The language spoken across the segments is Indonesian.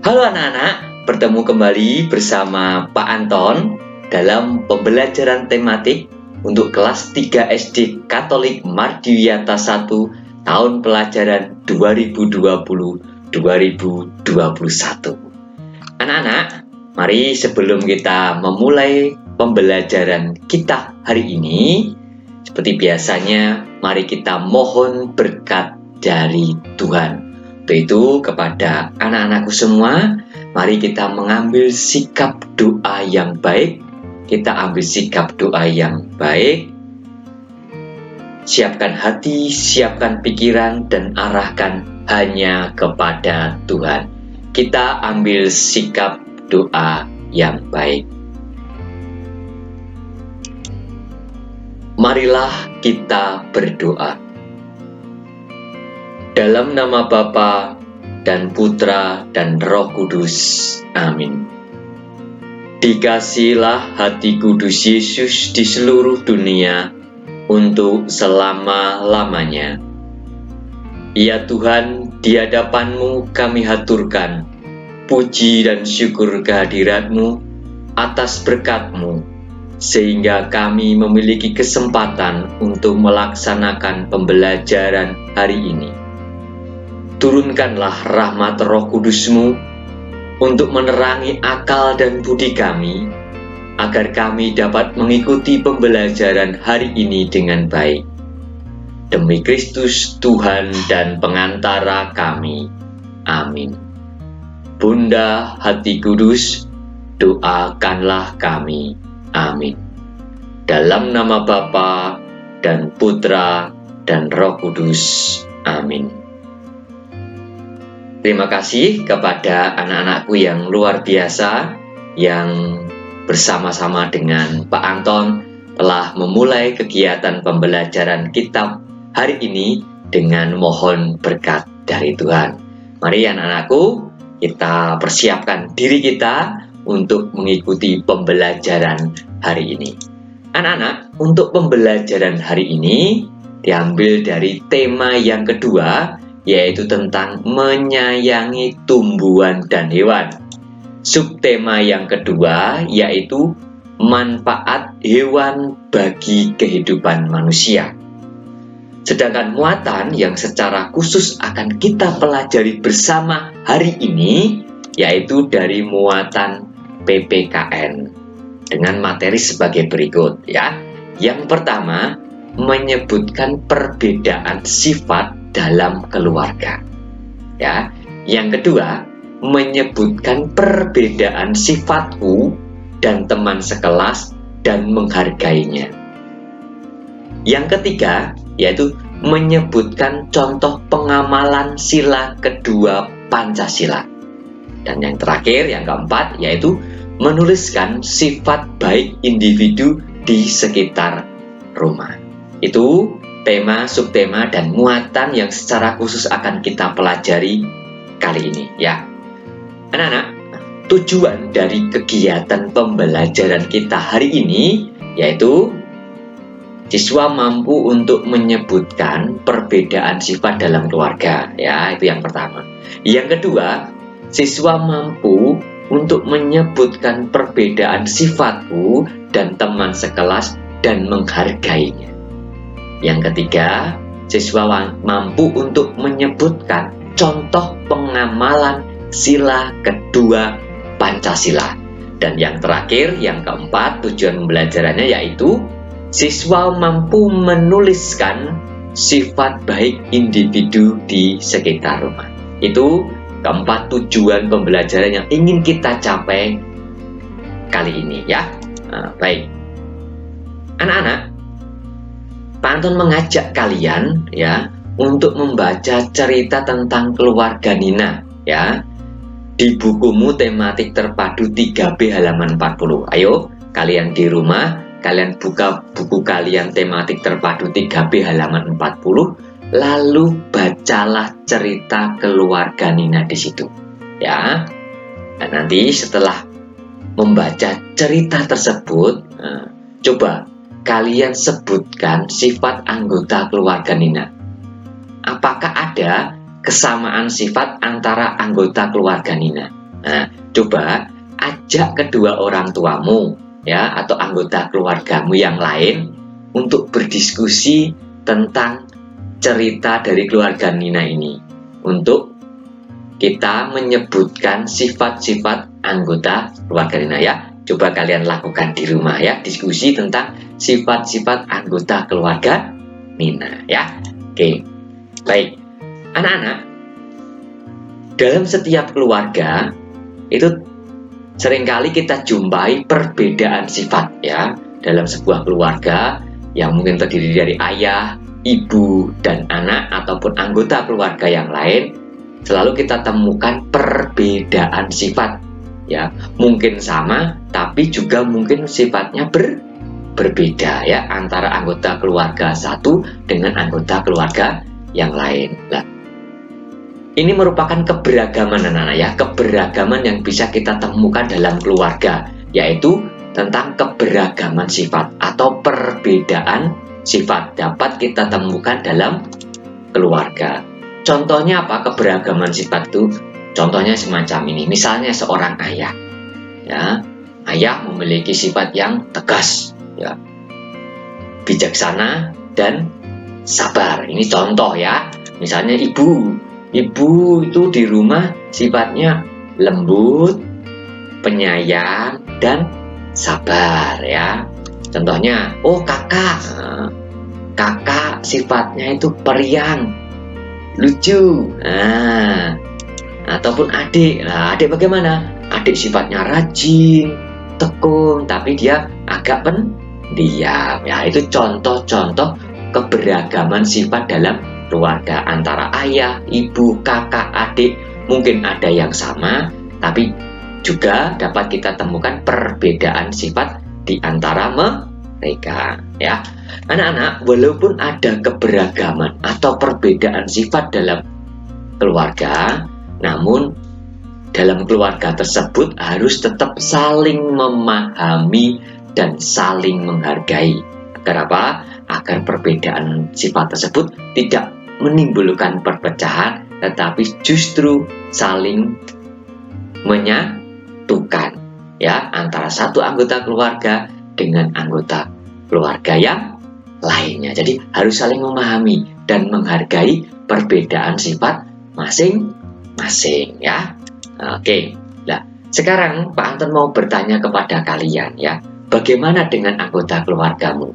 Halo anak-anak, bertemu kembali bersama Pak Anton dalam pembelajaran tematik untuk kelas 3 SD Katolik Mardiwiyata 1 tahun pelajaran 2020-2021. Anak-anak, mari sebelum kita memulai pembelajaran kita hari ini, seperti biasanya, mari kita mohon berkat dari Tuhan. Untuk itu, kepada anak-anakku semua, mari kita mengambil sikap doa yang baik. Kita ambil sikap doa yang baik. Siapkan hati, siapkan pikiran, dan arahkan hanya kepada Tuhan. Kita ambil sikap doa yang baik. Marilah kita berdoa. Dalam nama Bapa dan Putra dan Roh Kudus. Amin. Dikasihilah hati kudus Yesus di seluruh dunia untuk selama-lamanya. Ya Tuhan, di hadapan-Mu kami haturkan puji dan syukur kehadirat-Mu atas berkat-Mu, sehingga kami memiliki kesempatan untuk melaksanakan pembelajaran hari ini. Turunkanlah rahmat Roh Kudus-Mu untuk menerangi akal dan budi kami, agar kami dapat mengikuti pembelajaran hari ini dengan baik. Demi Kristus Tuhan dan pengantara kami. Amin. Bunda Hati Kudus, doakanlah kami. Amin. Dalam nama Bapa dan Putra dan Roh Kudus. Amin. Terima kasih kepada anak-anakku yang luar biasa yang bersama-sama dengan Pak Anton telah memulai kegiatan pembelajaran kitab hari ini dengan mohon berkat dari Tuhan. Mari anak-anakku, kita persiapkan diri kita untuk mengikuti pembelajaran hari ini. Anak-anak, untuk pembelajaran hari ini diambil dari tema yang kedua, yaitu tentang menyayangi tumbuhan dan hewan. Subtema yang kedua yaitu manfaat hewan bagi kehidupan manusia. Sedangkan muatan yang secara khusus akan kita pelajari bersama hari ini yaitu dari muatan PPKN dengan materi sebagai berikut ya. Yang pertama, menyebutkan perbedaan sifat dalam keluarga. Ya, yang kedua, menyebutkan perbedaan sifatku dan teman sekelas dan menghargainya. Yang ketiga, yaitu menyebutkan contoh pengamalan sila kedua Pancasila. Dan yang terakhir, yang keempat, yaitu menuliskan sifat baik individu di sekitar rumah. Itu tema, subtema, dan muatan yang secara khusus akan kita pelajari kali ini ya. Anak-anak, tujuan dari kegiatan pembelajaran kita hari ini yaitu siswa mampu untuk menyebutkan perbedaan sifat dalam keluarga ya, itu yang pertama. Yang kedua, siswa mampu untuk menyebutkan perbedaan sifatku dan teman sekelas dan menghargainya. Yang ketiga, siswa mampu untuk menyebutkan contoh pengamalan sila kedua Pancasila. Dan yang terakhir, yang keempat, tujuan pembelajarannya yaitu siswa mampu menuliskan sifat baik individu di sekitar rumah. Itu keempat tujuan pembelajaran yang ingin kita capai kali ini ya. Baik. Anak-anak, Pak Anton mengajak kalian ya untuk membaca cerita tentang keluarga Nina ya di bukumu tematik terpadu 3B halaman 40. Ayo kalian di rumah, kalian buka buku kalian tematik terpadu 3B halaman 40, lalu bacalah cerita keluarga Nina di situ ya. Dan nanti setelah membaca cerita tersebut, coba kalian sebutkan sifat anggota keluarga Nina. Apakah ada kesamaan sifat antara anggota keluarga Nina? Nah, coba ajak kedua orang tuamu ya atau anggota keluargamu yang lain untuk berdiskusi tentang cerita dari keluarga Nina ini. Untuk kita menyebutkan sifat-sifat anggota keluarga Nina ya. Coba kalian lakukan di rumah ya, diskusi tentang sifat-sifat anggota keluarga Nina ya. Oke. Baik. Anak-anak, dalam setiap keluarga itu seringkali kita jumpai perbedaan sifat ya. Dalam sebuah keluarga yang mungkin terdiri dari ayah, ibu, dan anak ataupun anggota keluarga yang lain, selalu kita temukan perbedaan sifat ya. Mungkin sama tapi juga mungkin sifatnya berbeda ya antara anggota keluarga satu dengan anggota keluarga yang lain. Nah, ini merupakan keberagaman anak-anak ya, keberagaman yang bisa kita temukan dalam keluarga, yaitu tentang keberagaman sifat atau perbedaan sifat dapat kita temukan dalam keluarga. Contohnya apa keberagaman sifat itu? Contohnya semacam ini, misalnya seorang ayah, ya, ayah memiliki sifat yang tegas, ya, bijaksana dan sabar. Ini contoh ya. Misalnya ibu itu di rumah sifatnya lembut, penyayang, dan sabar ya. Contohnya, kakak sifatnya itu periang, lucu. Nah, ataupun adik. Nah, adik bagaimana? Adik sifatnya rajin, tekun, tapi dia agak pendiam. Ya, itu contoh-contoh keberagaman sifat dalam keluarga antara ayah, ibu, kakak, adik. Mungkin ada yang sama, tapi juga dapat kita temukan perbedaan sifat di antara mereka ya. Anak-anak, walaupun ada keberagaman atau perbedaan sifat dalam keluarga, namun dalam keluarga tersebut harus tetap saling memahami dan saling menghargai. Agar apa? Agar perbedaan sifat tersebut tidak menimbulkan perpecahan, tetapi justru saling menyatukan ya antara satu anggota keluarga dengan anggota keluarga yang lainnya. Jadi harus saling memahami dan menghargai perbedaan sifat masing-masing ya. Oke. Nah, sekarang Pak Anton mau bertanya kepada kalian ya, bagaimana dengan anggota keluargamu?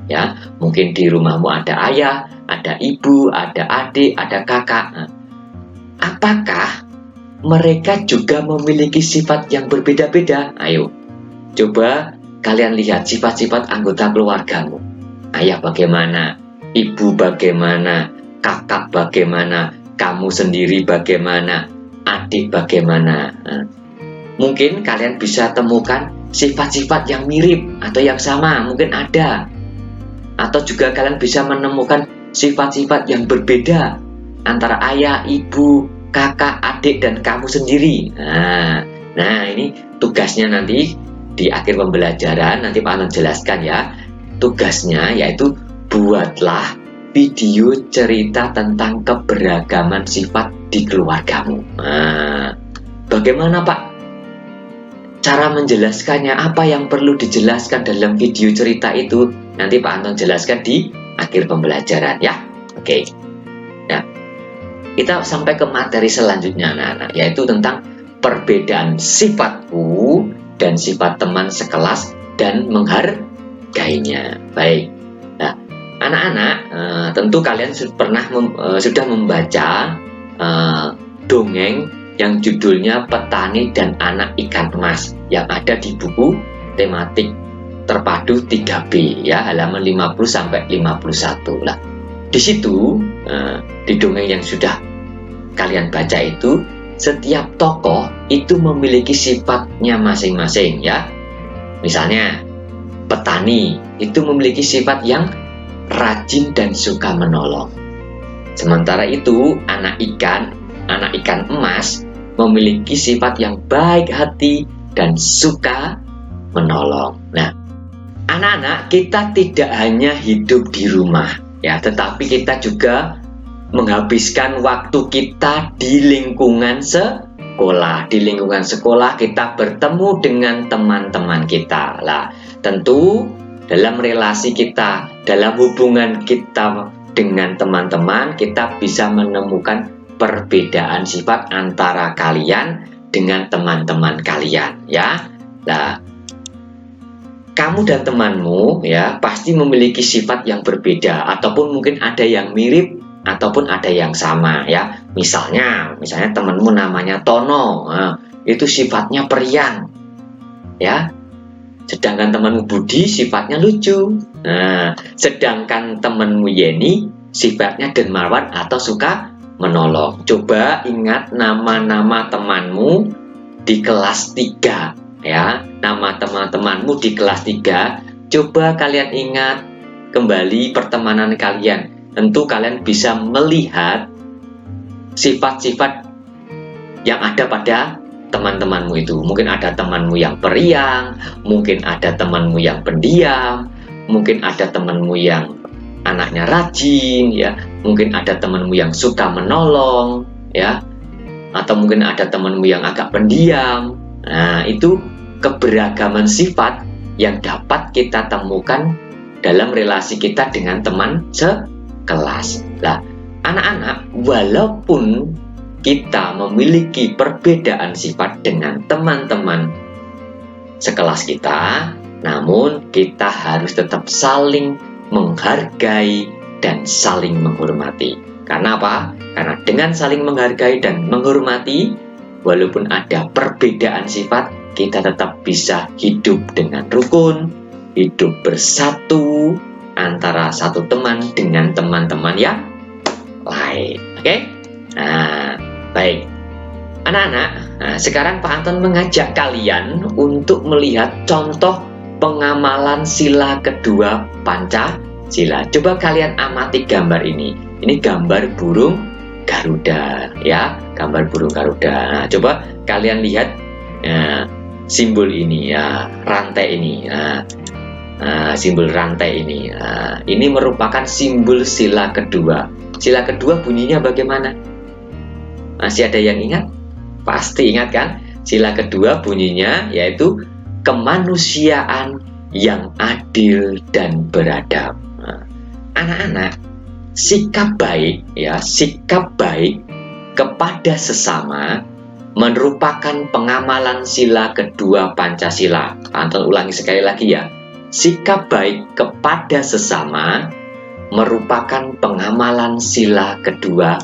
Ya, mungkin di rumahmu ada ayah, ada ibu, ada adik, ada kakak. Nah, apakah mereka juga memiliki sifat yang berbeda-beda? Ayo, coba kalian lihat sifat-sifat anggota keluargamu. Ayah bagaimana? Ibu bagaimana? Kakak bagaimana? Kamu sendiri bagaimana? Adik bagaimana? Nah, mungkin kalian bisa temukan sifat-sifat yang mirip atau yang sama, mungkin ada. Atau juga kalian bisa menemukan sifat-sifat yang berbeda antara ayah, ibu, kakak, adik, dan kamu sendiri. Nah, ini tugasnya nanti di akhir pembelajaran, nanti Pak Anton jelaskan ya. Tugasnya yaitu buatlah video cerita tentang keberagaman sifat di keluargamu. Nah, bagaimana Pak cara menjelaskannya? Apa yang perlu dijelaskan dalam video cerita itu? Nanti Pak Anton jelaskan di akhir pembelajaran ya. Oke. Nah, kita sampai ke materi selanjutnya anak-anak, yaitu tentang perbedaan sifatku dan sifat teman sekelas dan menghargainya. Baik. Nah, anak-anak, tentu kalian sudah membaca dongeng yang judulnya Petani dan Anak Ikan Emas yang ada di buku tematik terpadu 3B ya, halaman 50 sampai 51. Lah, di situ di dongeng yang sudah kalian baca itu, setiap tokoh itu memiliki sifatnya masing-masing ya. Misalnya petani itu memiliki sifat yang rajin dan suka menolong. Sementara itu anak ikan emas memiliki sifat yang baik hati dan suka menolong. Nah, anak-anak, kita tidak hanya hidup di rumah ya, tetapi kita juga menghabiskan waktu kita di lingkungan sekolah. Di lingkungan sekolah kita bertemu dengan teman-teman kita. Lah, tentu dalam relasi kita, dalam hubungan kita dengan teman-teman, kita bisa menemukan perbedaan sifat antara kalian dengan teman-teman kalian, ya. Nah, kamu dan temanmu ya pasti memiliki sifat yang berbeda, ataupun mungkin ada yang mirip ataupun ada yang sama, ya. Misalnya temanmu namanya Tono, nah, itu sifatnya periang, ya. Sedangkan temanmu Budi sifatnya lucu. Nah, sedangkan temanmu Yeni sifatnya dermawan atau suka menolong. Coba ingat nama-nama temanmu di kelas 3, ya. Nama teman-temanmu di kelas 3. Coba kalian ingat kembali pertemanan kalian. Tentu kalian bisa melihat sifat-sifat yang ada pada teman-temanmu itu. Mungkin ada temanmu yang periang, mungkin ada temanmu yang pendiam, mungkin ada temanmu yang anaknya rajin, ya. Mungkin ada temanmu yang suka menolong, ya. Atau mungkin ada temanmu yang agak pendiam. Nah, itu keberagaman sifat yang dapat kita temukan dalam relasi kita dengan teman sekelas. Nah, anak-anak, walaupun kita memiliki perbedaan sifat dengan teman-teman sekelas kita, namun kita harus tetap saling menghargai dan saling menghormati. Karena apa? Karena dengan saling menghargai dan menghormati, walaupun ada perbedaan sifat, kita tetap bisa hidup dengan rukun, hidup bersatu antara satu teman dengan teman-teman yang lain. Oke? Nah, baik. Anak-anak, sekarang Pak Anton mengajak kalian untuk melihat contoh pengamalan sila kedua Pancasila. Coba kalian amati gambar ini. Ini gambar burung Garuda, ya, gambar burung Garuda. Nah, coba kalian lihat simbol ini, ya, rantai ini. Simbol rantai ini. Ini merupakan simbol sila kedua. Sila kedua bunyinya bagaimana? Masih ada yang ingat? Pasti ingat kan? Sila kedua bunyinya yaitu kemanusiaan yang adil dan beradab. Anak-anak, sikap baik, ya, sikap baik kepada sesama merupakan pengamalan sila kedua Pancasila. Anton ulangi sekali lagi, ya. Sikap baik kepada sesama merupakan pengamalan sila kedua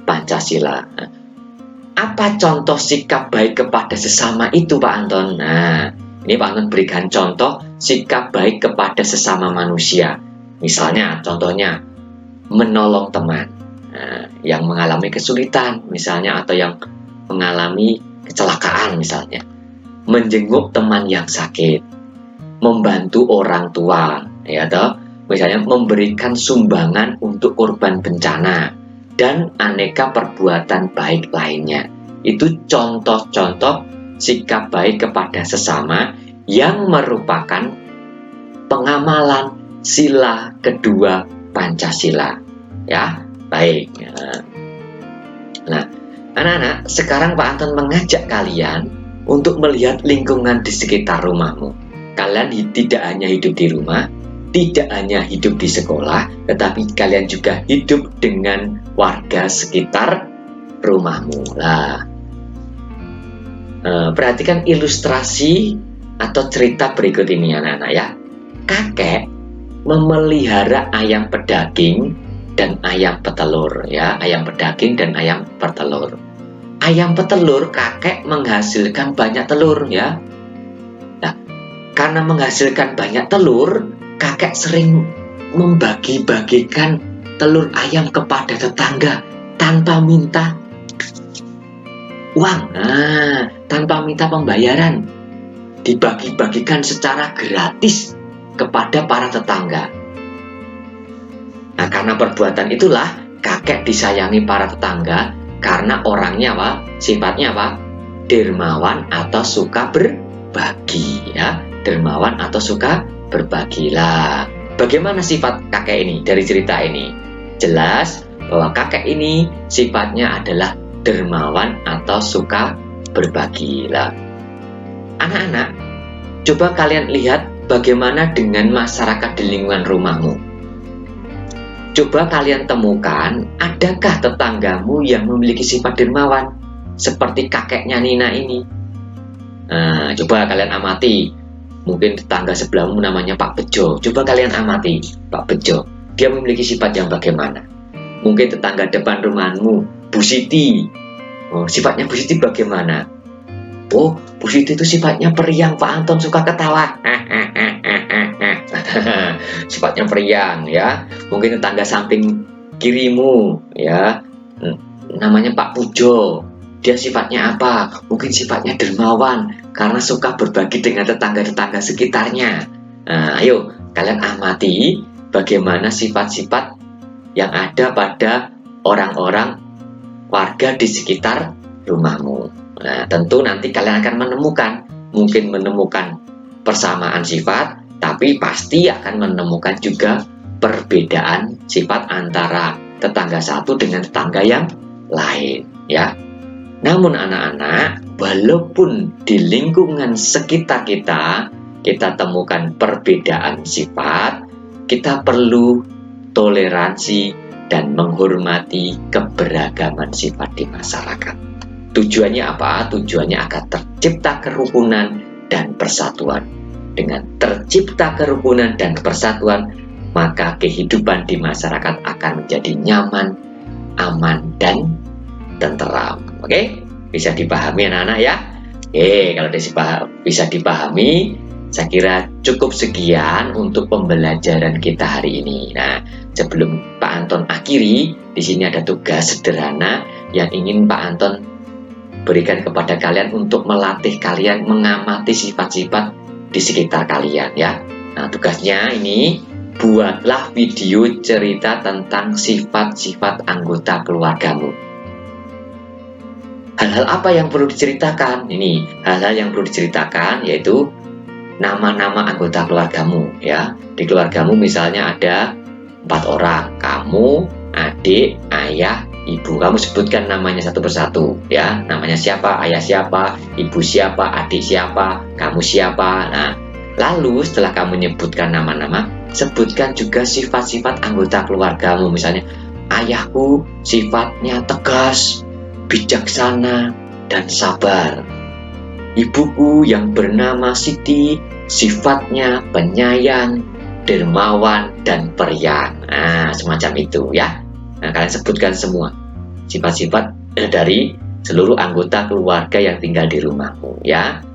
Pancasila. Apa contoh sikap baik kepada sesama itu, Pak Anton? Nah, ini Pak Anton berikan contoh sikap baik kepada sesama manusia. Misalnya, contohnya menolong teman yang mengalami kesulitan, misalnya, atau yang mengalami kecelakaan, misalnya. Menjenguk teman yang sakit, membantu orang tua, ya toh, misalnya memberikan sumbangan untuk korban bencana, dan aneka perbuatan baik lainnya. Itu contoh-contoh sikap baik kepada sesama yang merupakan pengamalan sila kedua Pancasila. Ya, baik. Nah, anak-anak, sekarang Pak Anton mengajak kalian untuk melihat lingkungan di sekitar rumahmu. Kalian tidak hanya hidup di rumah, tidak hanya hidup di sekolah, tetapi kalian juga hidup dengan warga sekitar rumahmu. Nah, perhatikan ilustrasi atau cerita berikut ini, anak-anak, ya. Kakek memelihara ayam pedaging dan ayam petelur, ya. Ayam pedaging dan ayam petelur. Ayam petelur, kakek menghasilkan banyak telur, ya. Nah, karena menghasilkan banyak telur, kakek sering membagi-bagikan telur ayam kepada tetangga tanpa minta uang, tanpa minta pembayaran. Dibagi-bagikan secara gratis kepada para tetangga. Nah, karena perbuatan itulah kakek disayangi para tetangga, karena orangnya apa? Sifatnya apa? Dermawan atau suka berbagi, ya. Dermawan atau suka berbagilah. Bagaimana sifat kakek ini dari cerita ini? Jelas bahwa kakek ini sifatnya adalah dermawan atau suka berbagi. Lah, anak-anak, coba kalian lihat bagaimana dengan masyarakat di lingkungan rumahmu. Coba kalian temukan, adakah tetanggamu yang memiliki sifat dermawan seperti kakeknya Nina ini? Nah, coba kalian amati. Mungkin tetangga sebelahmu namanya Pak Bejo. Coba kalian amati Pak Bejo. Dia memiliki sifat yang bagaimana? Mungkin tetangga depan rumahmu, Bu Siti. Oh, sifatnya Bu Siti bagaimana? Oh, Bu Siti itu sifatnya periang, Pak Anton suka ketawa. Sifatnya periang, ya. Mungkin tetangga samping kirimu, ya. Namanya Pak Pujo. Dia sifatnya apa? Mungkin sifatnya dermawan karena suka berbagi dengan tetangga-tetangga sekitarnya. Nah, ayo kalian amati bagaimana sifat-sifat yang ada pada orang-orang warga di sekitar rumahmu. Nah, tentu nanti kalian akan menemukan persamaan sifat, tapi pasti akan menemukan juga perbedaan sifat antara tetangga satu dengan tetangga yang lain, ya. Namun anak-anak, walaupun di lingkungan sekitar kita temukan perbedaan sifat, kita perlu toleransi dan menghormati keberagaman sifat di masyarakat. Tujuannya apa? Tujuannya agar tercipta kerukunan dan persatuan. Dengan tercipta kerukunan dan persatuan, maka kehidupan di masyarakat akan menjadi nyaman, aman, dan tenteram. Oke? Bisa dipahami anak-anak ya? Oke, kalau bisa dipahami, saya kira cukup sekian untuk pembelajaran kita hari ini. Nah, sebelum Pak Anton akhiri, di sini ada tugas sederhana yang ingin Pak Anton berikan kepada kalian untuk melatih kalian mengamati sifat-sifat di sekitar kalian, ya. Nah, tugasnya ini, buatlah video cerita tentang sifat-sifat anggota keluargamu. Hal-hal apa yang perlu diceritakan? Ini hal-hal yang perlu diceritakan yaitu nama-nama anggota keluargamu, ya. Di keluargamu misalnya ada 4 orang, kamu, adik, ayah, ibu. Kamu sebutkan namanya satu persatu, ya. Namanya siapa, ayah siapa, ibu siapa, adik siapa, kamu siapa. Nah, lalu setelah kamu menyebutkan nama-nama, sebutkan juga sifat-sifat anggota keluargamu. Misalnya, ayahku sifatnya tegas, bijaksana, dan sabar. Ibuku yang bernama Siti sifatnya penyayang, dermawan, dan periang. Nah, semacam itu ya. Nah, kalian sebutkan semua sifat-sifat dari seluruh anggota keluarga yang tinggal di rumahmu ya.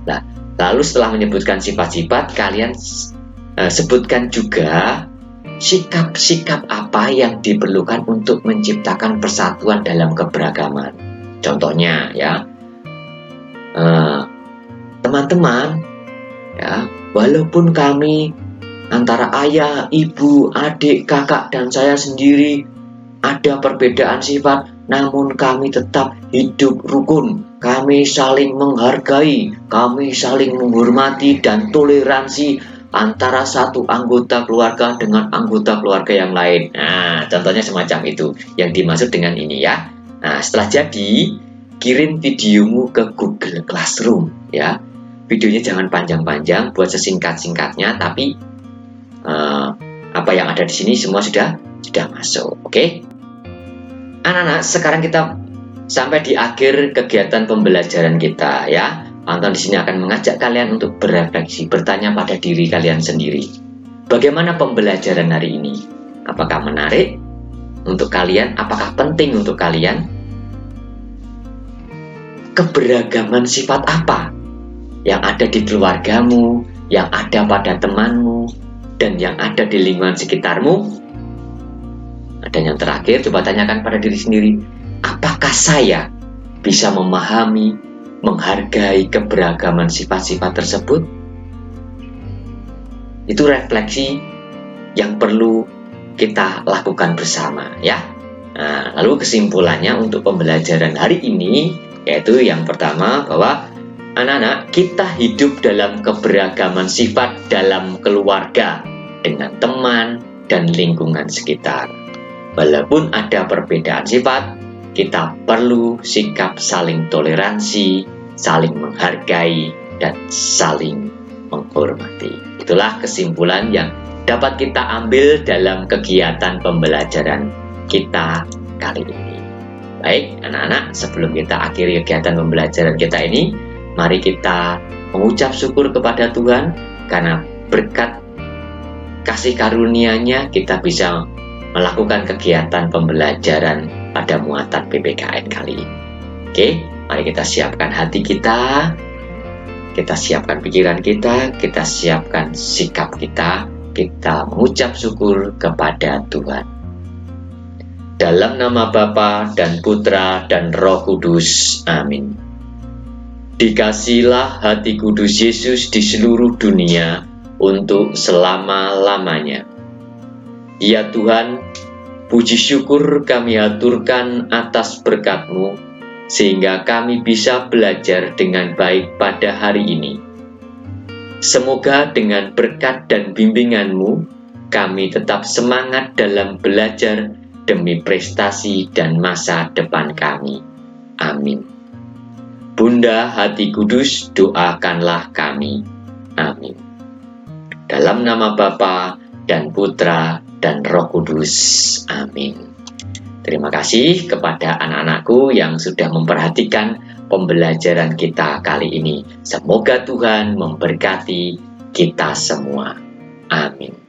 Nah, lalu setelah menyebutkan sifat-sifat, kalian sebutkan juga sikap-sikap apa yang diperlukan untuk menciptakan persatuan dalam keberagaman. Contohnya ya, teman-teman, ya, walaupun kami antara ayah, ibu, adik, kakak, dan saya sendiri ada perbedaan sifat, namun kami tetap hidup rukun. Kami saling menghargai, kami saling menghormati dan toleransi antara satu anggota keluarga dengan anggota keluarga yang lain. Nah, contohnya semacam itu yang dimaksud dengan ini ya. Nah, setelah jadi, kirim videomu ke Google Classroom ya. Videonya jangan panjang-panjang, buat sesingkat-singkatnya, tapi apa yang ada di sini semua sudah masuk. Oke? Anak-anak, sekarang kita sampai di akhir kegiatan pembelajaran kita ya. Anton di sini akan mengajak kalian untuk berefleksi, bertanya pada diri kalian sendiri. Bagaimana pembelajaran hari ini? Apakah menarik untuk kalian? Apakah penting untuk kalian? Keberagaman sifat apa yang ada di keluargamu, yang ada pada temanmu, dan yang ada di lingkungan sekitarmu? Dan yang terakhir, coba tanyakan pada diri sendiri, apakah saya bisa memahami, menghargai keberagaman sifat-sifat tersebut? Itu refleksi yang perlu kita lakukan bersama ya. Nah, lalu kesimpulannya untuk pembelajaran hari ini yaitu yang pertama, bahwa anak-anak, kita hidup dalam keberagaman sifat dalam keluarga dengan teman dan lingkungan sekitar. Walaupun ada perbedaan sifat, kita perlu sikap saling toleransi, saling menghargai, dan saling menghormati. Itulah kesimpulan yang dapat kita ambil dalam kegiatan pembelajaran kita kali ini. Baik, anak-anak, sebelum kita akhiri kegiatan pembelajaran kita ini, mari kita mengucap syukur kepada Tuhan karena berkat kasih karunia-Nya kita bisa melakukan kegiatan pembelajaran pada muatan PPKN kali ini. Oke, mari kita siapkan hati kita siapkan pikiran kita siapkan sikap kita mengucap syukur kepada Tuhan. Dalam nama Bapa dan Putra dan Roh Kudus. Amin. Dikasihilah hati kudus Yesus di seluruh dunia untuk selama-lamanya. Ya Tuhan, puji syukur kami aturkan atas berkat-Mu, sehingga kami bisa belajar dengan baik pada hari ini. Semoga dengan berkat dan bimbingan-Mu, kami tetap semangat dalam belajar demi prestasi dan masa depan kami. Amin. Bunda Hati Kudus, doakanlah kami. Amin. Dalam nama Bapa dan Putra dan Roh Kudus. Amin. Terima kasih kepada anak-anakku yang sudah memperhatikan pembelajaran kita kali ini. Semoga Tuhan memberkati kita semua. Amin.